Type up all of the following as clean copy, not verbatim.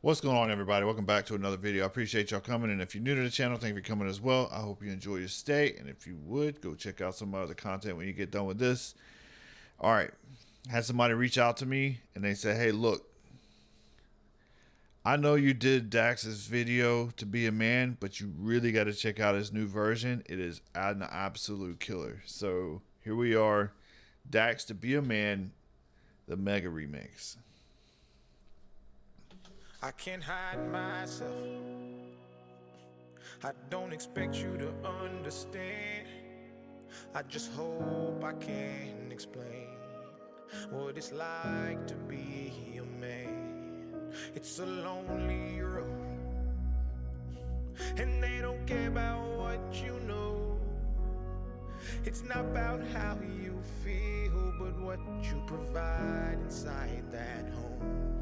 What's going on, everybody? Welcome back to another video. I appreciate y'all coming, and if you're new to the channel, thank you for coming as well. I hope you enjoy your stay, and if you would, go check out some other content when you get done with this. All right, had somebody reach out to me, and they said, hey, look, I know you did Dax's video to be a man, but you really got to check out his new version. It is an absolute killer. So here we are, Dax to be a man, the mega remix. I can't hide myself. I don't expect you to understand. I just hope I can explain what it's like to be a man. It's a lonely road, and they don't care about what you know. It's not about how you feel, but what you provide inside that home.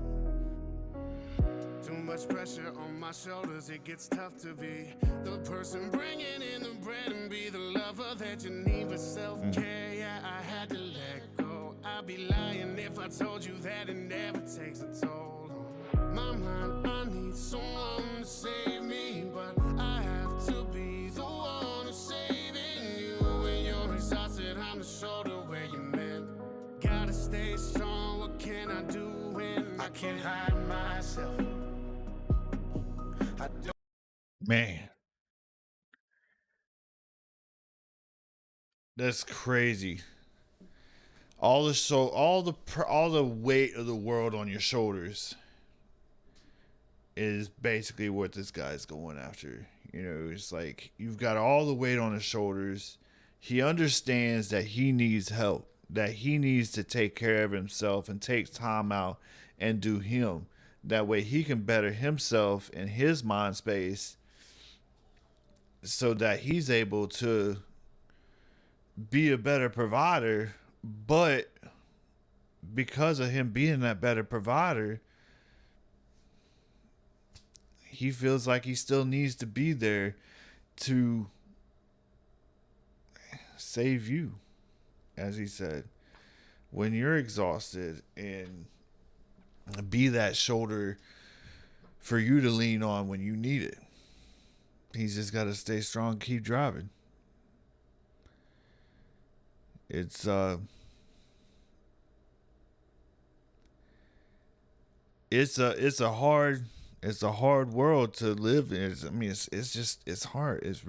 Too much pressure on my shoulders, it gets tough to be the person bringing in the bread and be the lover that you need with self-care. Yeah, I had to let go. I'd be lying if I told you that it never takes a toll on my mind. I need someone to save me, but I have to be the one who's saving you. When you're exhausted, I'm the shoulder where you mend. Gotta stay strong, what can I do when I can't hide myself? Man, that's crazy. All the weight of the world on your shoulders is basically what this guy's going after. You know, it's like you've got all the weight on his shoulders. He understands that he needs help, that he needs to take care of himself and take time out and do him. That way he can better himself in his mind space so that he's able to be a better provider. But because of him being that better provider, he feels like he still needs to be there to save you, as he said, when you're exhausted, and be that shoulder for you to lean on when you need it. He's just got to stay strong, keep driving. It's a hard world to live in. It's hard.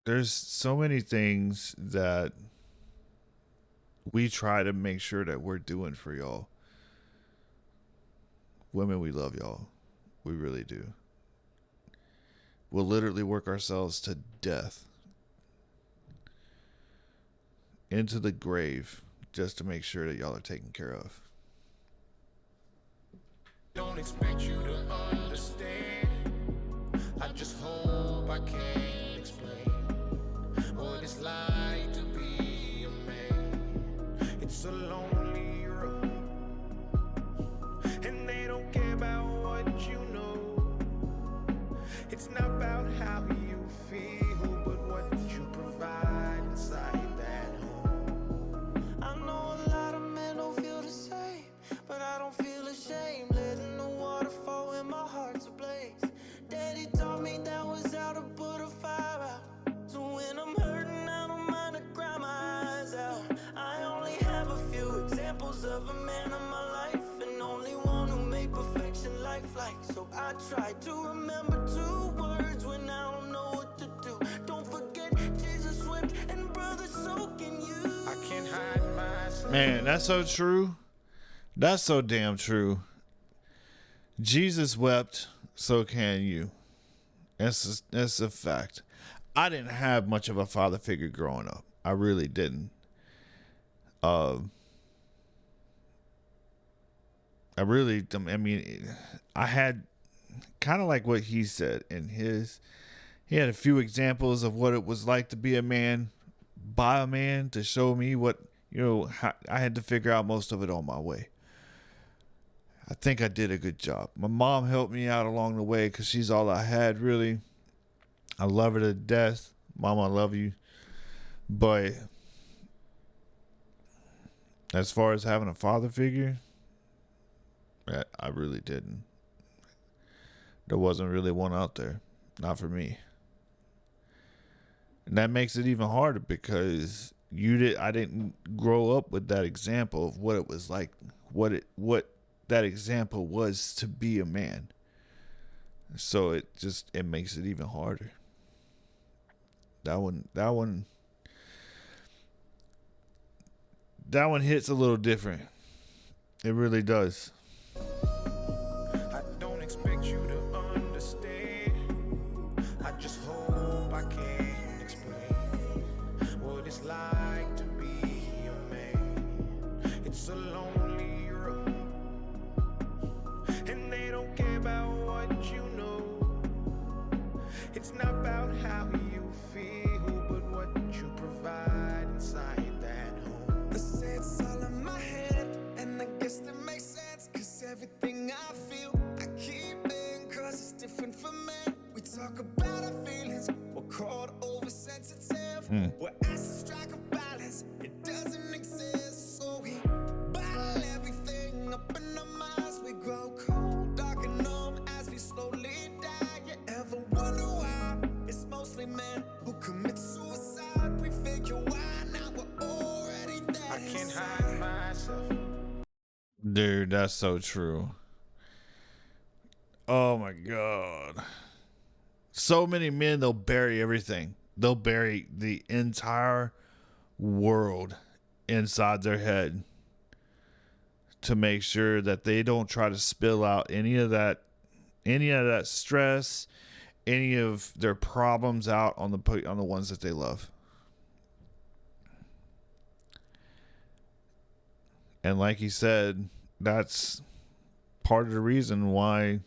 There's so many things that we try to make sure that we're doing for y'all. Women, we love y'all. We really do. We'll literally work ourselves to death, into the grave, just to make sure that y'all are taken care of. Don't expect you to understand. I just hope I can explain what it's like to be a man. It's a lonely road, and they don't care about what you know. It's not about how you feel, but what you provide inside that home. I know a lot of men don't feel the same, but I don't feel ashamed letting the water fall when my heart's ablaze. Daddy taught me that was how to put a fire out. So when I'm hurting, I don't mind to cry my eyes out. I only have a few examples of a man in my life, and only one who made perfection like flight. So I try to remember two words when I don't know what to do. Don't forget Jesus wept and brother, so can you. I can't hide myself. Man, that's so true. That's so damn true. Jesus wept, so can you. That's a fact. I didn't have much of a father figure growing up. I really didn't. I mean, I had kind of like what he said in his. He had a few examples of what it was like to be a man, by a man, to show me what, I had to figure out most of it on my way. I think I did a good job. My mom helped me out along the way because she's all I had, really. I love her to death. Mom, I love you. But As far as having a father figure, I really didn't. There wasn't really one out there. Not for me. And that makes it even harder because I didn't grow up with that example of what it was like, what that example was to be a man. So it makes it even harder. That one hits a little different. It really does. I don't expect you to understand. I just hope I can explain what it's like to be a man. It's a lonely road, and they don't care about what you know. It's not about how you feel, but what you provide inside that home. They say it's all in my head, and I guess that makes sense, cause everything I feel, I keep in, cause it's different for men. We talk about our feelings, we're called oversensitive. We're asked to strike a balance, it doesn't exist. So we bottle everything up in our minds. We grow cold, dark and numb as we slowly die. You ever wonder why it's mostly men who commit suicide? We figure why now we're already dead. I can't hide myself. Dude, that's so true. Oh my God. So many men, they'll bury everything. They'll bury the entire world inside their head to make sure that they don't try to spill out any of that stress, any of their problems out on the ones that they love. And like he said, that's part of the reason why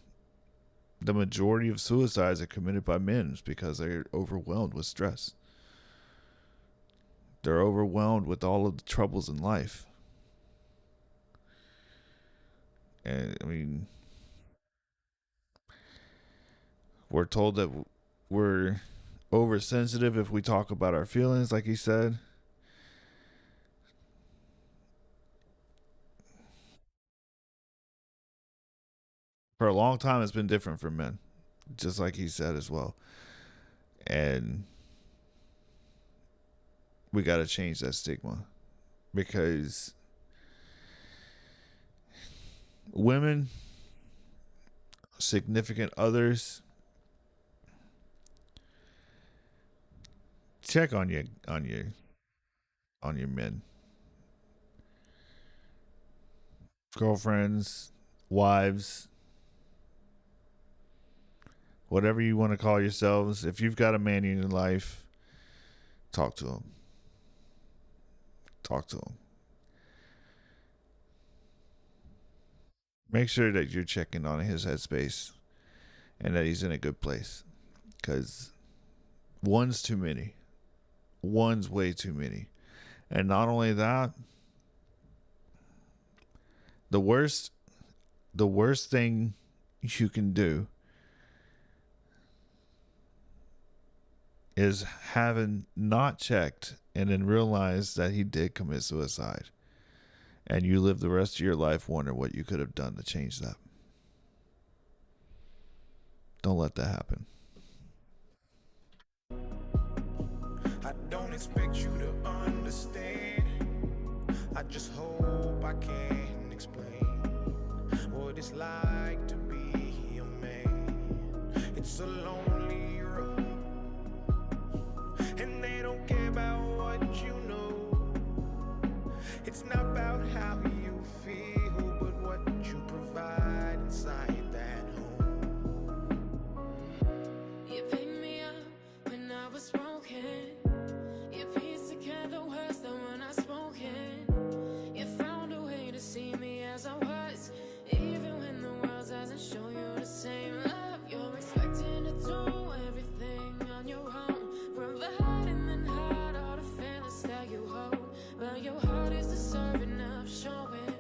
the majority of suicides are committed by men, is because they're overwhelmed with stress. They're overwhelmed with all of the troubles in life. And I mean, we're told that we're oversensitive if we talk about our feelings, like he said. For a long time, it's been different for men, just like he said as well. And we got to change that stigma, because women, significant others, check on your men, girlfriends, wives, whatever you want to call yourselves. If you've got a man in your life, talk to him. Talk to him. Make sure that you're checking on his headspace and that he's in a good place. Because one's too many. One's way too many. And not only that, the worst thing you can do is having not checked and then realize that he did commit suicide, and you live the rest of your life wondering what you could have done to change that. Don't let that happen. I don't expect you to understand. I just hope I can explain what it's like to be a man. It's a lonely road, and they don't care about what you know. It's not about how you feel, but what you provide inside that home. You picked me up when I was broken. You pieced together words that were not spoken. You found a way to see me as I was, even when the world doesn't show you the same love. You're expecting to do everything on your own, providing and hide all the feelings that you hold. But your heart is deserving of showing.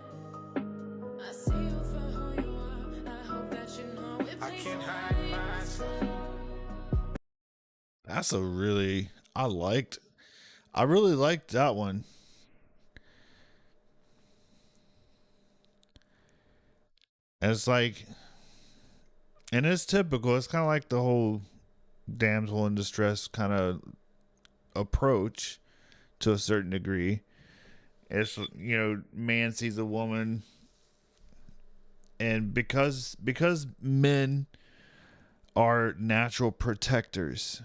I see you for who you are. I hope that you know it. I can't hide myself. That's I really liked that one. And it's like, and it's typical. It's kind of like the whole damsel in distress kind of approach to a certain degree. It's, man sees a woman, and because men are natural protectors,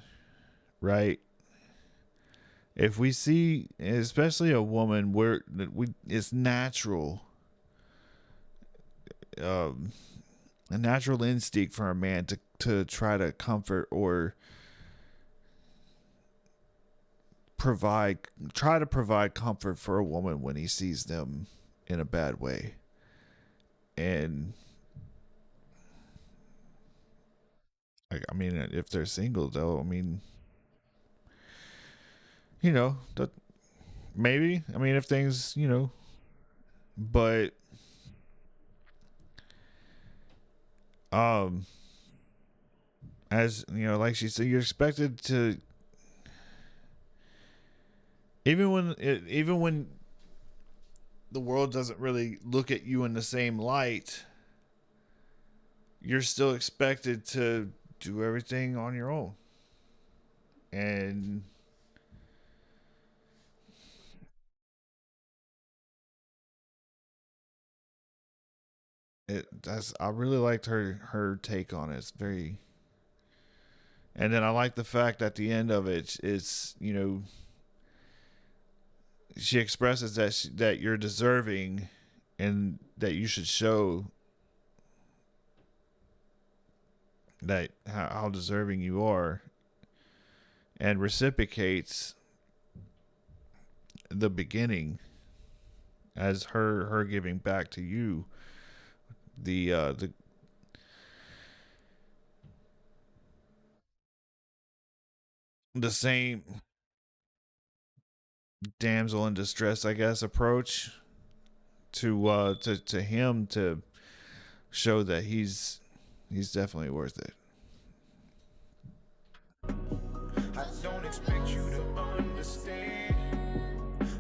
right? If we see, especially a woman, where it's natural, um, a natural instinct for a man to try to comfort or try to provide comfort for a woman when he sees them in a bad way. And I mean, if they're single though, I mean, that maybe, I mean, if things, but um as like she said, you're expected to, even when the world doesn't really look at you in the same light, you're still expected to do everything on your own. And I really liked her take on it. It's very, and then I like the fact at the end of it's she expresses that you're deserving, and that you should show that how deserving you are, and reciprocates the beginning as her giving back to you the the same damsel in distress, I guess, approach to him, to show that he's definitely worth it. I don't expect you to understand.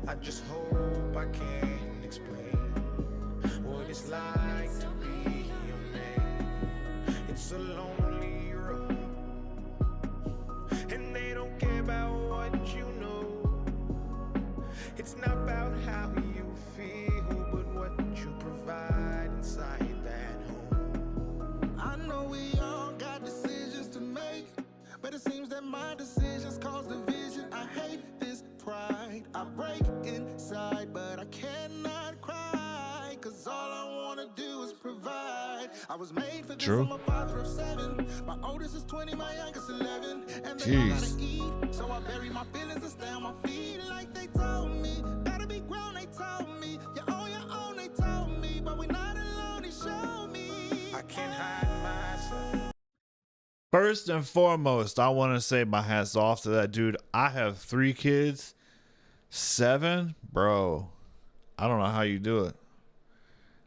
I just hope I can explain what it's like to be a man. It's a lonely road, and they don't care about what you know. It's not about how you feel, but what you provide inside that home. I know we all got decisions to make, but it seems that my decisions cause division. I hate this pride. I break inside, but I cannot cry, cause all I wanna do is provide. I was made for this. True. I'm a father of 7. My oldest is 20, my youngest 11. And they all Jeez. gotta eat, so I bury my feelings and stay on my feet like they told me. Gotta be grown, they told me. You're on your own, they told me. But we're not alone, they showed me. I can't hide myself. First and foremost, I want to say my hats off to that dude. I have 3 kids. 7? Bro, I don't know how you do it.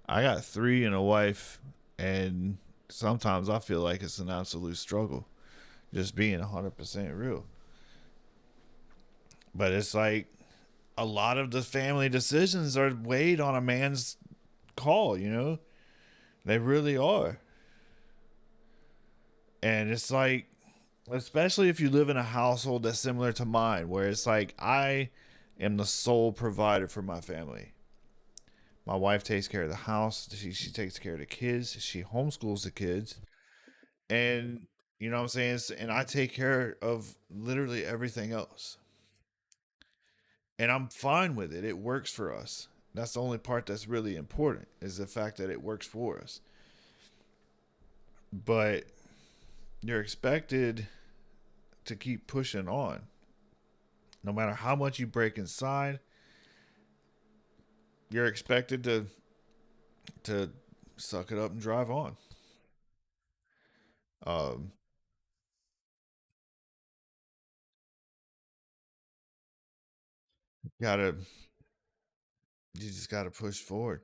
I got 3 and a wife, and sometimes I feel like it's an absolute struggle, just being 100% real. But it's like a lot of the family decisions are weighed on a man's call, They really are. And it's like, especially if you live in a household that's similar to mine, where it's like I am the sole provider for my family. My wife takes care of the house. She takes care of the kids. She homeschools the kids. And you know what I'm saying? And I take care of literally everything else. And I'm fine with it. It works for us. That's the only part that's really important, is the fact that it works for us. But you're expected to keep pushing on. No matter how much you break inside, you're expected to suck it up and drive on. Um, gotta you just gotta push forward.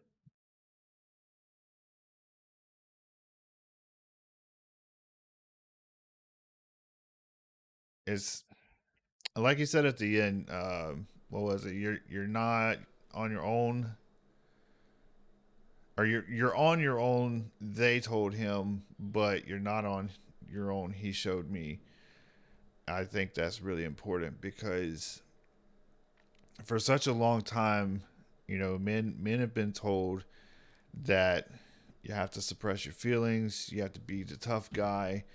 It's like you said at the end. What was it? You're not on your own. or you're on your own, they told him, but you're not on your own, he showed me. I think that's really important because for such a long time, you know, men have been told that you have to suppress your feelings, you have to be the tough guy,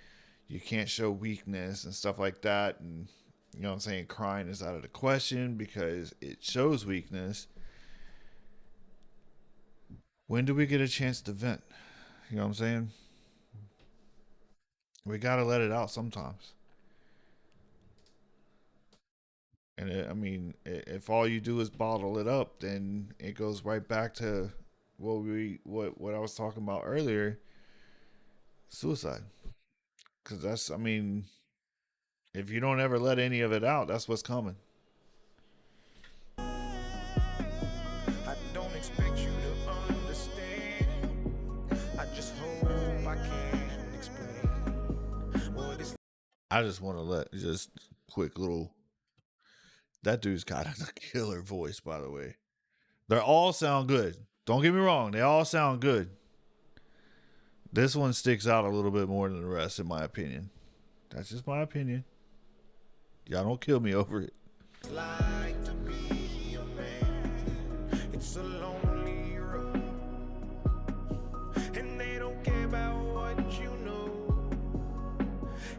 you can't show weakness and stuff like that. And you know what I'm saying, crying is out of the question because it shows weakness. When do we get a chance to vent? You know what I'm saying? We got to let it out sometimes. And I mean, if all you do is bottle it up, then it goes right back to what I was talking about earlier, suicide. Because that's, I mean, if you don't ever let any of it out, that's what's coming. I don't expect you to understand. I just hope I can explain what it's I just want to let just quick little. That dude's got a killer voice, by the way. They all sound good. Don't get me wrong, they all sound good. This one sticks out a little bit more than the rest, in my opinion. That's just my opinion. Y'all don't kill me over it. like to be a man. It's a lonely road, and they don't care about what you know.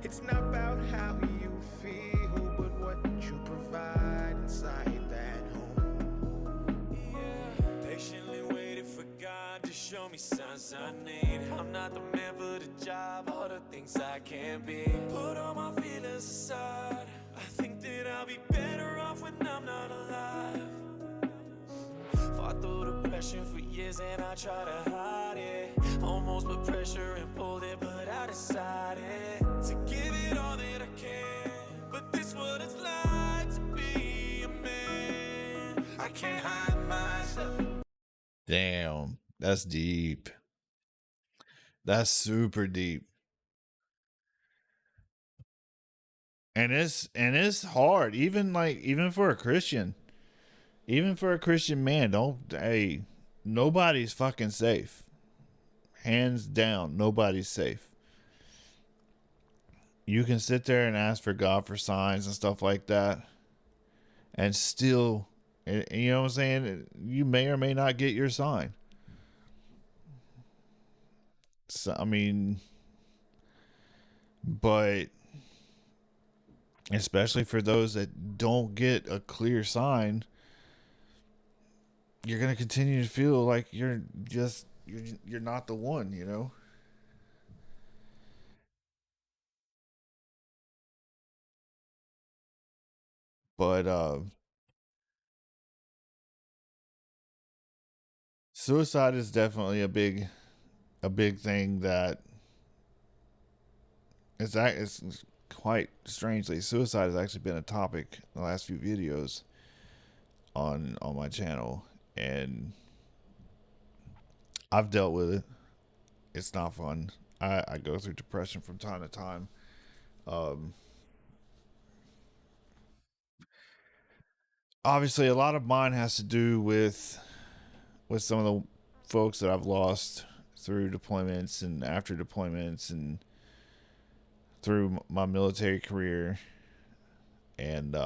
It's not about how you feel, but what you provide inside that home. Yeah, patiently waiting for God to show me signs I need. I'm not the man for the job, all the things I can't be. Put all my feelings aside. I think that I'll be better off when I'm not alive. Fought through depression for years and I try to hide it. Almost put pressure and pulled it, but I decided to give it all that I can. But this what it's like to be a man. I can't hide myself. Damn, that's deep. That's super deep. And it's hard, even for a Christian. Even for a Christian man, nobody's fucking safe. Hands down, nobody's safe. You can sit there and ask for God for signs and stuff like that, and still, you know what I'm saying? You may or may not get your sign. So, I mean, but especially for those that don't get a clear sign, you're going to continue to feel like you're not the one, you know? But suicide is definitely a big thing that it's quite strangely, suicide has actually been a topic in the last few videos on my channel, and I've dealt with it. It's not fun. I go through depression from time to time. Obviously, a lot of mine has to do with some of the folks that I've lost through deployments and after deployments and through my military career, and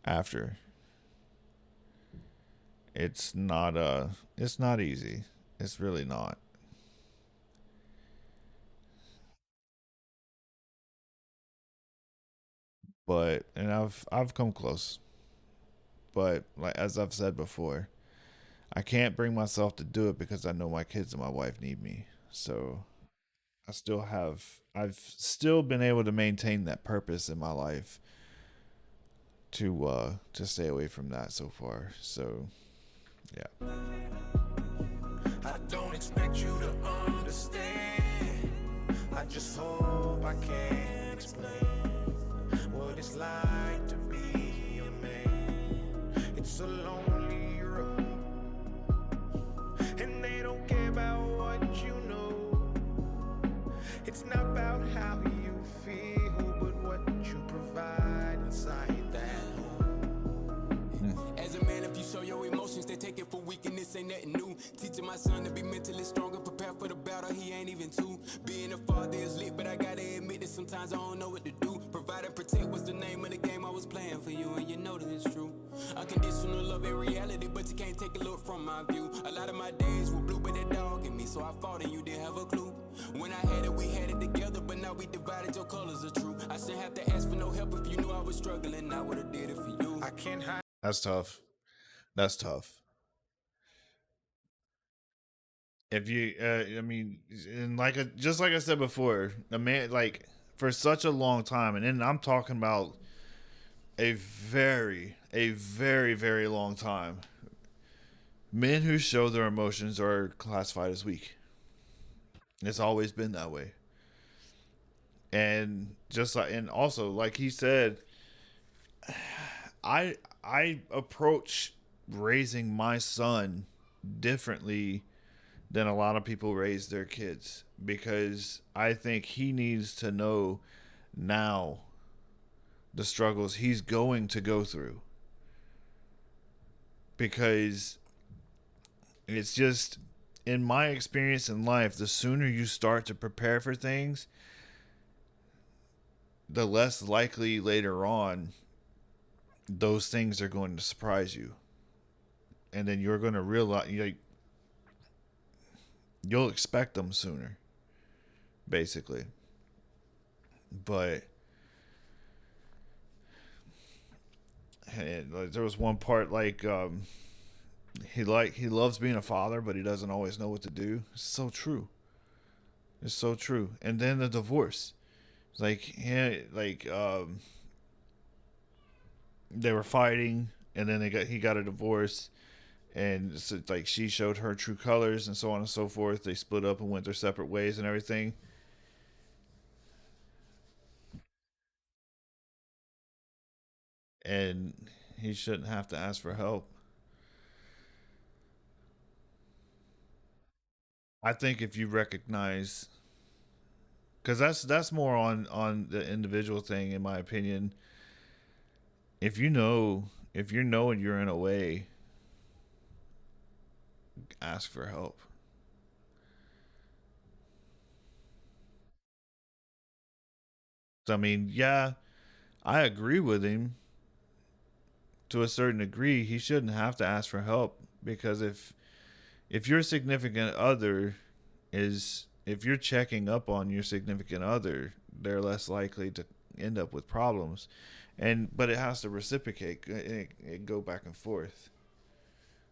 after. It's not easy. It's really not. But and I've come close. But like as I've said before, I can't bring myself to do it because I know my kids and my wife need me. So I've still been able to maintain that purpose in my life to stay away from that so far. So yeah. I don't expect you to understand. I just hope I can explain what it's like to be a man. It's a lonely road, and they don't care about what you know. It's not about how you feel, but what you provide inside that home. As a man, if you show your emotions take it for weakness, ain't nothing new. Teaching my son to be mentally stronger, prepare for the battle, he ain't even two. Being a father is lit, but I gotta admit that sometimes I don't know what to do. Provide and protect was the name of the game I was playing for you, and you know that it's true. Unconditional love and reality, but you can't take a look from my view. A lot of my days were blue, but that dog in me, so I fought and you didn't have a clue. When I had it, we had it together, but now we divided, your colors are true. I shouldn't have to ask for no help if you knew I was struggling, I would've did it for you. I can't hide. That's tough. That's tough. If you, I mean, and just like I said before, a man, like, for such a long time, and then I'm talking about a very, very long time, men who show their emotions are classified as weak. It's always been that way. And and also, like he said, I approach raising my son differently than a lot of people raise their kids, because I think he needs to know now the struggles he's going to go through, because it's just, in my experience in life, the sooner you start to prepare for things, the less likely later on those things are going to surprise you. And then you're going to realize, you'll expect them sooner, basically. But there was one part, like, he loves being a father, but he doesn't always know what to do. It's so true. It's so true. And then the divorce. It's like, they were fighting, and then he got a divorce, and so, like, she showed her true colors, and so on and so forth. They split up and went their separate ways and everything. And he shouldn't have to ask for help. I think if you recognize, because that's more on the individual thing, in my opinion. If you're knowing you're in a way, ask for help. So, I mean, yeah, I agree with him to a certain degree. He shouldn't have to ask for help, because if your significant other if you're checking up on your significant other, they're less likely to end up with problems. But it has to reciprocate, it go back and forth.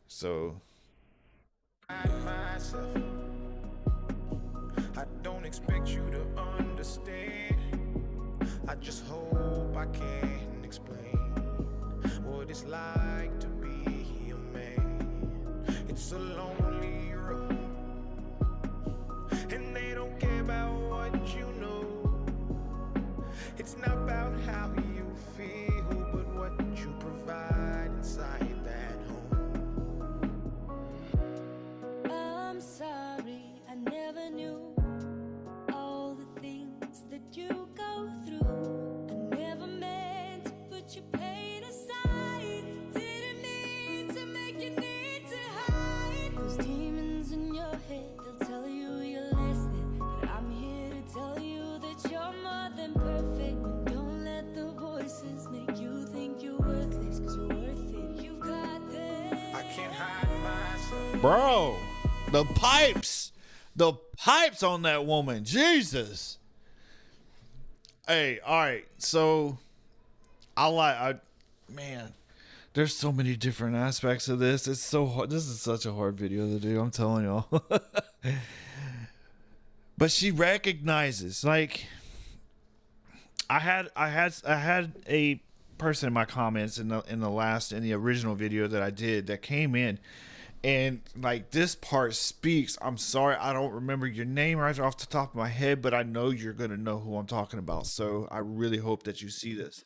So Myself. I don't expect you to understand. I just hope I can explain what it's like to be a man. It's a lonely road, and they don't care about what you know. It's not about how you feel, but what you provide inside that home. I'm sorry, I never knew all the things that you go through. I never meant to put your pain aside. Didn't mean to make you need to hide. Those demons in your head, they'll tell you you're less than. But I'm here to tell you that you're more than perfect. And don't let the voices make you think you're worthless, 'cause you're worth it. You've got this. I can't hide myself. bro, the pipes on that woman, Jesus. Hey, all right, so man, there's so many different aspects of this. It's so hard. This is such a hard video to do, I'm telling y'all. But she recognizes, like, I had a person in my comments in the original video that I did that came in, and, like, this part speaks. I'm sorry, I don't remember your name right off the top of my head, but I know you're gonna know who I'm talking about. So I really hope that you see this.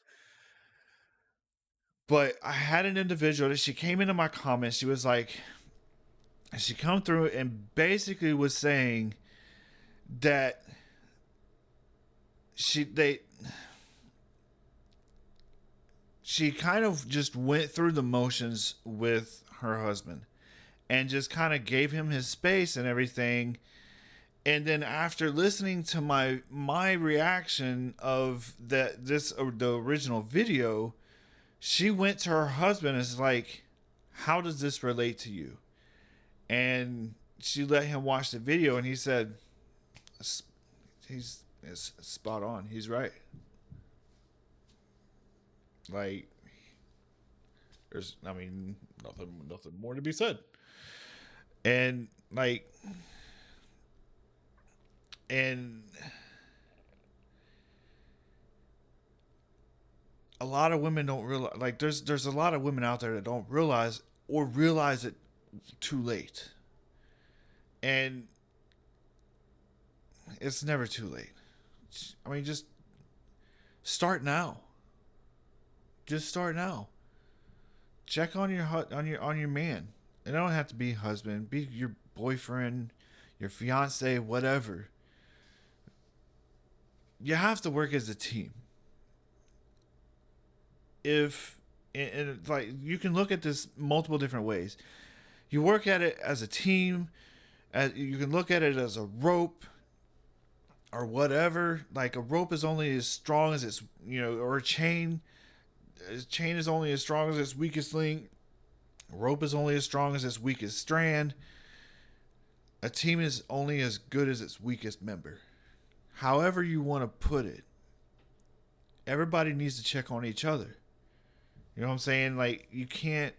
But I had an individual that she came into my comments. She was like, she come through and basically was saying that she kind of just went through the motions with her husband. and just kind of gave him his space and everything. And then after listening to my reaction of the original video, she went to her husband and is like, how does this relate to you? And she let him watch the video, and he said, he's spot on. He's right. Like, there's, I mean, nothing more to be said. And like, and a lot of women don't realize, like, there's a lot of women out there that don't realize, or realize it too late. And it's never too late. I mean, just start now. Just start now. Check on your man. It don't have to be husband. Be your boyfriend, your fiance, whatever. You have to work as a team. And like, you can look at this multiple different ways. You work at it as a team. You can look at it as a rope or whatever. Like, a rope is only as strong as its, or a chain. A chain is only as strong as its weakest link. A rope is only as strong as its weakest strand. A team is only as good as its weakest member. However you want to put it, everybody needs to check on each other. You know what I'm saying? Like, you can't...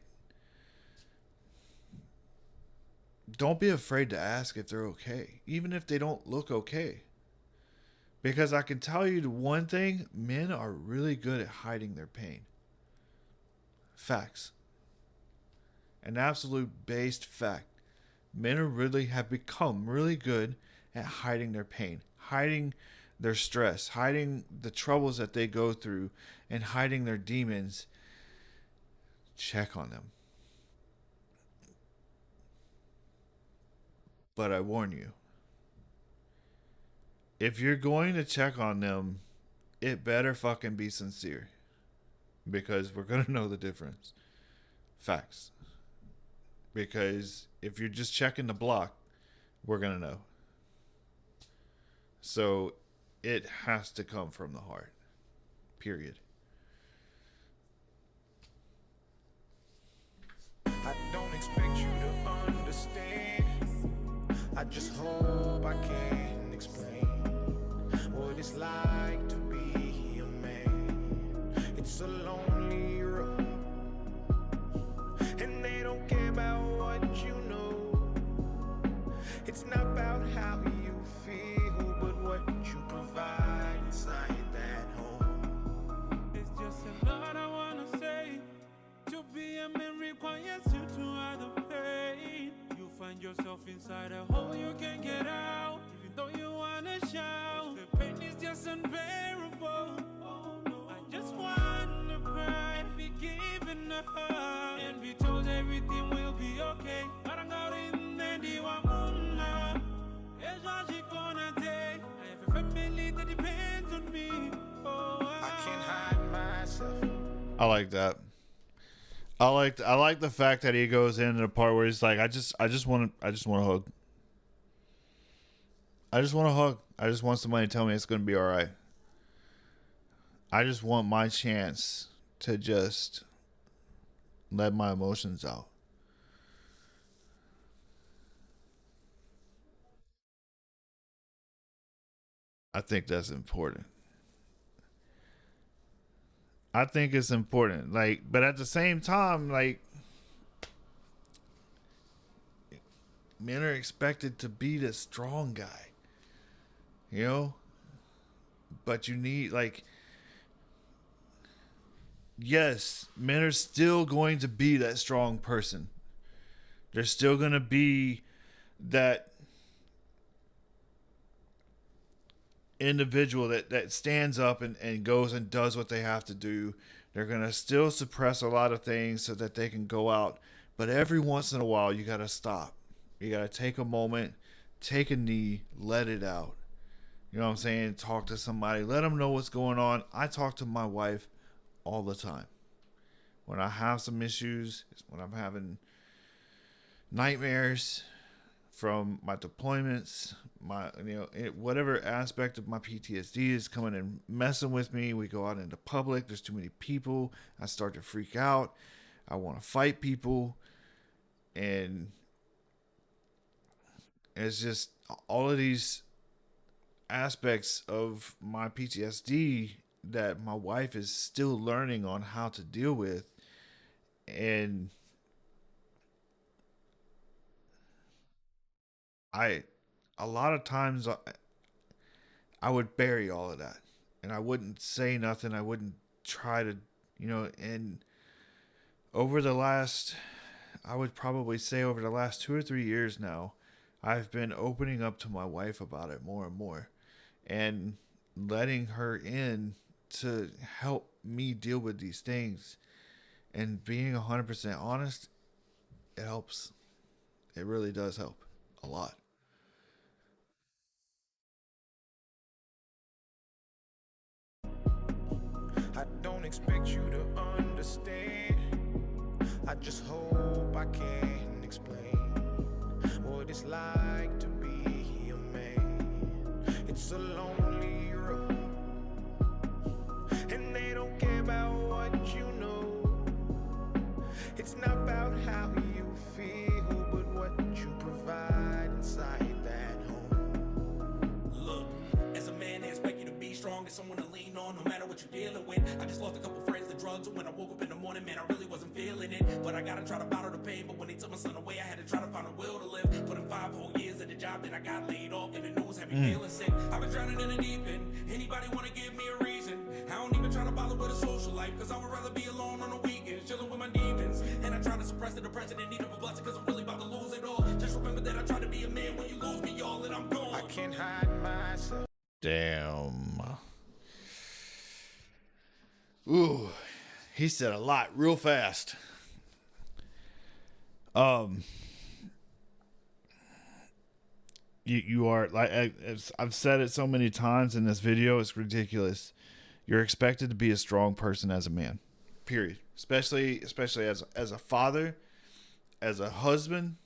Don't be afraid to ask if they're okay, even if they don't look okay. Because I can tell you the one thing, men are really good at hiding their pain. Facts. An absolute based fact. Men have become really good at hiding their pain, hiding their stress, hiding the troubles that they go through, and hiding their demons. Check on them. But I warn you, if you're going to check on them, it better fucking be sincere. Because we're going to know the difference. Facts. Because if you're just checking the block, we're going to know. So it has to come from the heart. Period. I don't expect you to understand. I just hope I can explain what it's like to be a man. It's a lonely road, and they don't care about what you know. It's not about how you feel, but what you provide inside that home. It's just a lot I wanna say. To be a man requires you to hide the pain. You find yourself inside a hole you can't get out, even though you wanna shout. The pain is just unbearable. Oh no, I just wanna cry and be given a hug and be told everything will be okay. But I'm out in the wamuna. It's what you gonna take. I have a family that depends on me. Oh, I can't hide myself. I like that. I like the fact that he goes into the part where he's like, I just want to hug. I just want to hug. I just want somebody to tell me it's going to be all right. I just want my chance to just let my emotions out. I think that's important. I think it's important. Like, but at the same time, like, men are expected to be the strong guy. You know? But you need, like, yes, men are still going to be that strong person. They're still going to be that individual that stands up and goes and does what they have to do. They're going to still suppress a lot of things so that they can go out. But every once in a while, you got to stop. You got to take a moment, take a knee, let it out. You know what I'm saying? Talk to somebody. Let them know what's going on. I talk to my wife all the time. When I have some issues, when I'm having, nightmares from my deployments, my whatever aspect of my PTSD is coming and messing with me. We go out into public, there's too many people, I start to freak out, I want to fight people, and it's just all of these aspects of my PTSD that my wife is still learning on how to deal with. And a lot of times I would bury all of that and I wouldn't say nothing. I wouldn't try to, and over the last, I would probably say over the last 2 or 3 years now, I've been opening up to my wife about it more and more and letting her in to help me deal with these things. And being 100% honest, it helps. It really does help a lot. I don't expect you to understand. I just hope I can explain what it's like to be a man. It's a lonely road, and they don't care about what you know. It's not about how you feel, but what you provide inside that home. Look, as a man, they expect you to be strong and someone to lean on no matter what you're dealing with. I just lost a couple friends to drugs, and when I woke up in the morning, man, I really wasn't feeling it. But I gotta try to bottle the pain, but when they took my son away, I had to try to find a will to live. Put in 5 whole years at the job, then I got laid off, and the news had me feeling sick. I've been drowning in the deep end. Anybody wanna give me a reason? I don't even try to bother with a social life, cause I would rather be alone on the weekends, chilling with my demons. And I try to suppress the depression and need of a blessing, cause I'm really about to lose it all. Just remember that I try to be a man when you lose me, y'all, and I'm gone. I can't hide myself. Damn. Ooh, he said a lot real fast. You are like I've said it so many times in this video, it's ridiculous. You're expected to be a strong person as a man, period. Especially as a father, as a husband,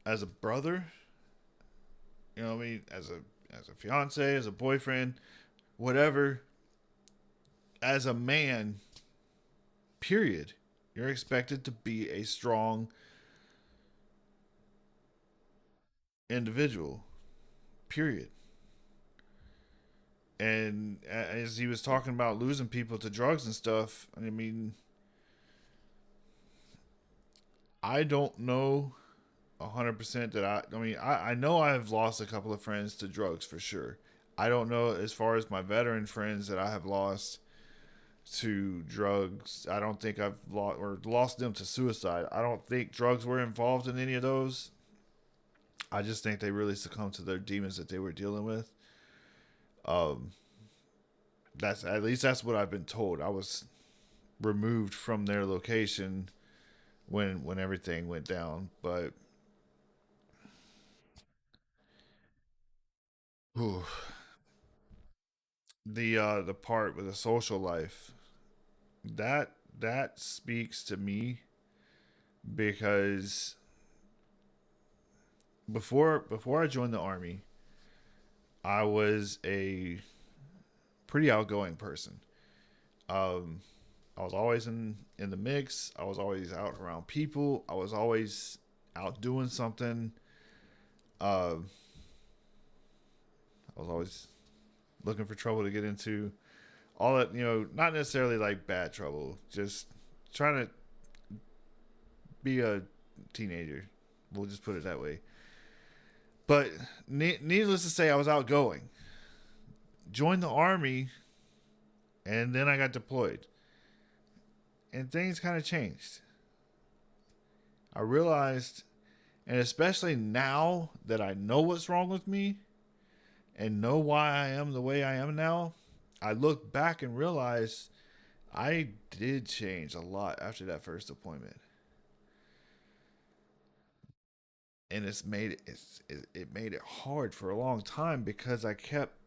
as a brother. You know what I mean? As a fiance, as a boyfriend, whatever. As a man, period. You're expected to be a strong individual, period. And as he was talking about losing people to drugs and stuff, I mean, I don't know 100% that I know I've lost a couple of friends to drugs for sure. I don't know as far as my veteran friends that I have lost to drugs. I don't think I've lost them to suicide. I don't think drugs were involved in any of those. I just think they really succumbed to their demons that they were dealing with. That's what I've been told. I was removed from their location when everything went down, but whew, the part with the social life, that speaks to me because before I joined the army, I was a pretty outgoing person. I was always in the mix. I was always out around people. I was always out doing something. I was always looking for trouble to get into. All that, not necessarily like bad trouble, just trying to be a teenager. We'll just put it that way. But needless to say, I was outgoing. Joined the army, and then I got deployed. And things kind of changed. I realized, and especially now that I know what's wrong with me and know why I am the way I am now, I look back and realize I did change a lot after that first deployment. And it made it hard for a long time because I kept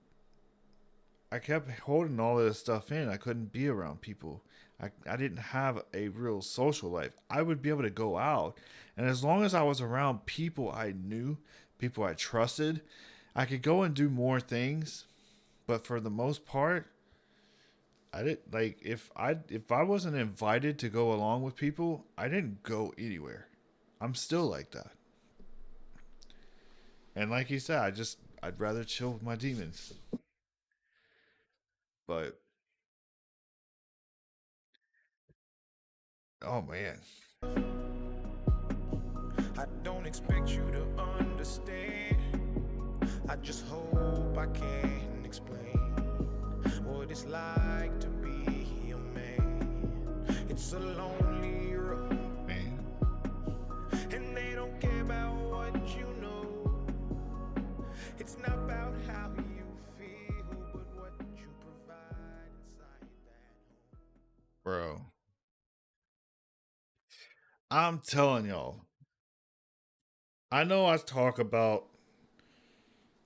I kept holding all of this stuff in. I couldn't be around people. I didn't have a real social life. I would be able to go out, and as long as I was around people I knew, people I trusted, I could go and do more things. But for the most part, I didn't like if I wasn't invited to go along with people, I didn't go anywhere. I'm still like that. And like you said, I'd rather chill with my demons. But oh man. I don't expect you to understand. I just hope I can explain what it's like to be a man. It's a lonely road, Man. and they don't care about what you know. It's not about how you feel, but what you provide inside that home. Bro. I'm telling y'all. I know I talk about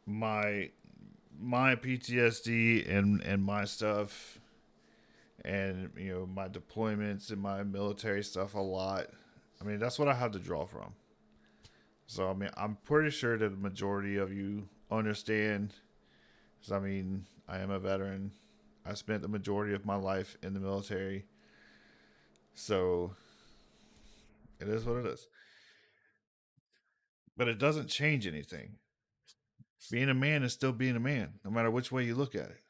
my PTSD and my stuff and my deployments and my military stuff a lot. I mean, that's what I have to draw from. So I mean, I'm pretty sure that the majority of you understand. 'Cause, I mean, I am a veteran. I spent the majority of my life in the military. So it is what it is. But it doesn't change anything. Being a man is still being a man, no matter which way you look at it.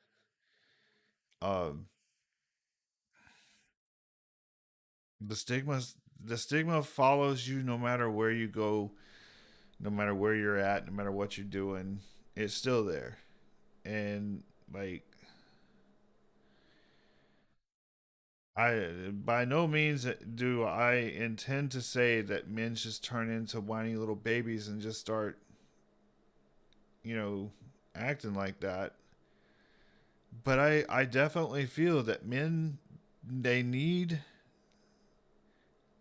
Um, the stigma follows you no matter where you go, no matter where you're at, no matter what you're doing. It's still there, and like I by no means do I intend to say that men just turn into whiny little babies and just start, you know, acting like that. But I definitely feel that men, they need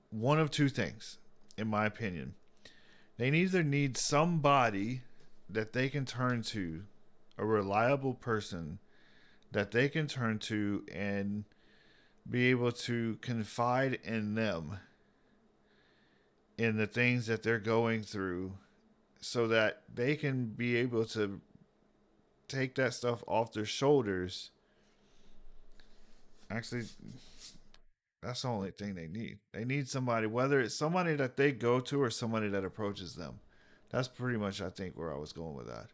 one of two things, in my opinion. They either need somebody that they can turn to, a reliable person that they can turn to and be able to confide in them, in the things that they're going through, so that they can be able to take that stuff off their shoulders. Actually, that's the only thing they need. They need somebody, whether it's somebody that they go to or somebody that approaches them. That's pretty much, I think, where I was going with that.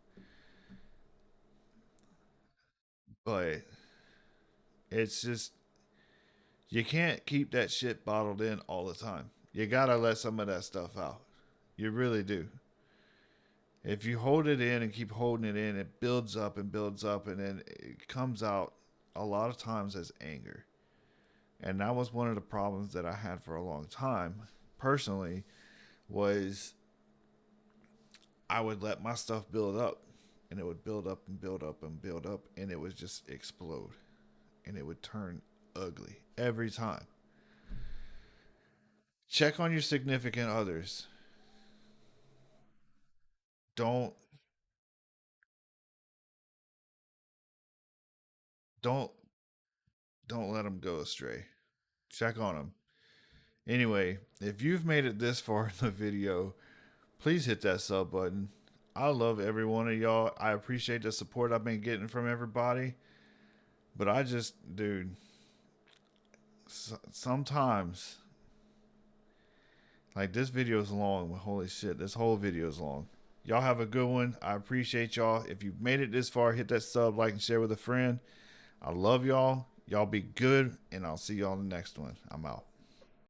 But it's just, you can't keep that shit bottled in all the time. You gotta let some of that stuff out. You really do. If you hold it in and keep holding it in, it builds up and builds up, and then it comes out a lot of times as anger. And that was one of the problems that I had for a long time, personally, was I would let my stuff build up, and it would build up and build up and build up, and it would just explode, and it would turn ugly every time. Check on your significant others. Don't don't don't let them go astray. Check on them. Anyway, if you've made it this far in the video, please hit that sub button. I love every one of y'all. I appreciate the support I've been getting from everybody. But I just, dude, sometimes, like, this video is long. Holy shit, this whole video is long. Y'all have a good one. I appreciate y'all. If you've made it this far, hit that sub, like, and share with a friend. I love y'all. Y'all be good, and I'll see y'all in the next one. I'm out.